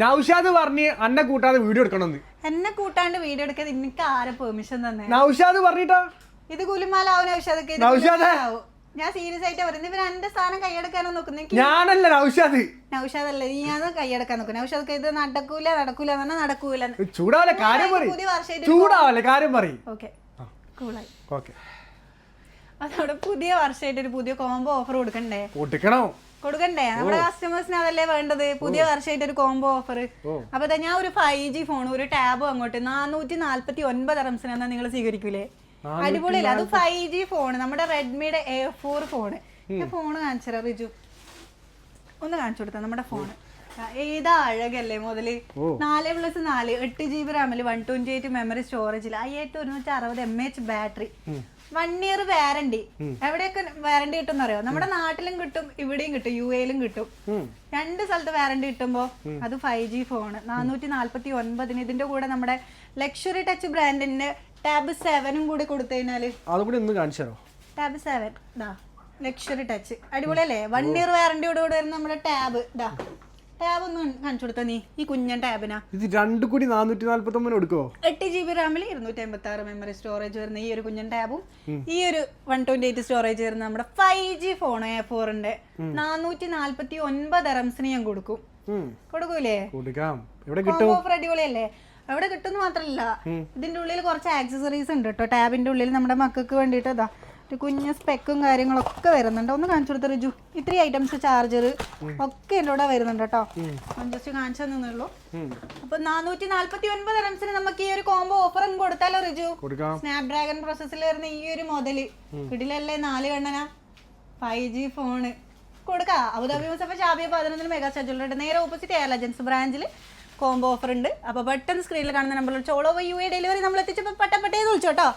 നൗഷാദ് പറഞ്ഞ് അന്നെ കൂട്ടാതെ വീഡിയോ എടുക്കണമെന്ന്. എന്നെ കൂട്ടാണ്ട് വീഡിയോ എടുക്കാൻ എനിക്ക് ആരെ പെർമിഷൻ തന്നെ? നൗഷാദ് പറഞ്ഞിട്ടാ ഇത് കുലുമാലാവും നൗഷാദ്. ഞാൻ സീരിയസ് ആയിട്ട് പറയുന്നത്. ഇവർ എന്റെ സ്ഥാനം കൈയെടുക്കാനോ നോക്കുന്നു. ഞാനല്ല നൗഷാദ്. നൗഷാദല്ല, നീ അത് കൈയെടുക്കാൻ നോക്കും. നൗഷാദ് ഇത് നടക്കൂല നടക്കൂല. ചൂടാവല്ലേ കാര്യം പറയും. ചൂടാവല്ലേ കാര്യം പറയും. ഓക്കെ കൂളായി. ഓക്കെ അതോടെ പുതിയ വർഷമായിട്ട് ഒരു പുതിയ കോംബോ ഓഫർ കൊടുക്കണ്ടേ? കൊടുക്കണ്ടേ? നമ്മുടെ കസ്റ്റമേഴ്സിന് അതല്ലേ വേണ്ടത്. പുതിയ വർഷമായിട്ട് ഒരു കോംബോ ഓഫർ. അപ്പൊ ഞാൻ ഒരു 5G ഫോൺ ഒരു ടാബും അങ്ങോട്ട് 449 റംസിനെന്നാ നിങ്ങൾ സ്വീകരിക്കൂലേ? അടിപൊളിയല്ല? അത് 5G ഫോൺ, നമ്മുടെ റെഡ്മിയുടെ A4 ഫോണ്. ഫോണ് കാണിച്ചരാ റിജു, ഒന്ന് കാണിച്ചു കൊടുത്താ നമ്മുടെ ഫോണ്. ഏതാ അഴകല്ലേ മുതല്. 4+4 8GB റാമില് 128 മെമ്മറി സ്റ്റോറേജിൽ 5160 mAh ബാറ്ററി, 1 year വാറണ്ടി. എവിടെയൊക്കെ വാറണ്ടി കിട്ടും അറിയോ? നമ്മുടെ നാട്ടിലും കിട്ടും, ഇവിടെയും കിട്ടും, UAയിലും കിട്ടും. 2 സ്ഥലത്ത് വാറണ്ടി കിട്ടുമ്പോ അത് 5G ഫോണ് 449. ഇതിന്റെ കൂടെ നമ്മുടെ ലക്ഷറി ടച്ച് ബ്രാൻഡിന്റെ ടാബ് 7 കൂടി കൊടുത്തുകഴിഞ്ഞാല് ടാബ് 7 ലക്ഷറി ടച്ച് അടിപൊളിയല്ലേ? 1 year വാറണ്ടിയോട് കൂടെ വരുന്ന നമ്മുടെ ടാബ്. ടാബ് ഒന്ന് കാണിച്ചു കൊടുത്താ നീ. ഈ കുഞ്ഞൻ ടാബിനാ ഇത് 2 കൂടി 449 കൊടുക്കോ? 8GB റാമിൽ 256 മെമ്മറി സ്റ്റോറേജ് വരുന്ന ഈ ഒരു കുഞ്ഞൻ ടാബും ഈ ഒരു 128 സ്റ്റോറേജ് വരുന്ന നമ്മുടെ 5G ഫോൺ A4ന്റെ 449 റംസിന് ഞാൻ കൊടുക്കൂലേ? ഓഫർ അടിപൊളിയല്ലേ? എവിടെ കിട്ടുമെന്ന് മാത്രല്ല, ഇതിന്റെ ഉള്ളിൽ കുറച്ച് ആക്സസറീസ് ഉണ്ട് കേട്ടോ. ടാബിന്റെ ഉള്ളിൽ നമ്മുടെ മക്കൾക്ക് വേണ്ടിയിട്ട് ഇതാ ഒരു കുഞ്ഞ് സ്പെക്കും കാര്യങ്ങളൊക്കെ വരുന്നുണ്ട്. ഒന്ന് കാണിച്ചു കൊടുത്ത റിജു. ഇത്രയും ഐറ്റംസ്, ചാർജർ ഒക്കെ എൻ്റെ കൂടെ വരുന്നുണ്ട് കേട്ടോ. ജസ്റ്റ് കാണിച്ചു തന്നുള്ളൂ. അപ്പൊ 449 റംസിന് നമുക്ക് ഈ ഒരു കോംബോ ഓഫർ കൊടുത്താലോ റിജു? സ്നാപ്ഡ്രാഗൺ പ്രോസസ്സിൽ വരുന്ന ഈ ഒരു മുതല് ഇതിലല്ലേ 4 കണ്ണന 5G ഫോണ് കൊടുക്കാം. അബുദാബി മുസഫ ഷാബിയ 11 മെഗാ ഷെഡ്യൂളുണ്ട്. നേരെ ഓപ്പോസിറ്റ് എയർ ഏജൻസി ബ്രാഞ്ചിൽ കോംബോ ഓഫർ ഉണ്ട്. അപ്പൊ പെട്ടെന്ന് സ്ക്രീനിൽ കാണുന്ന നമ്പറിൽ ചോളോ UA ഡെലിവറി നമ്മൾ എത്തിച്ചപ്പോൾ പട്ടപ്പെട്ടേ വിളിച്ചോട്ടോ.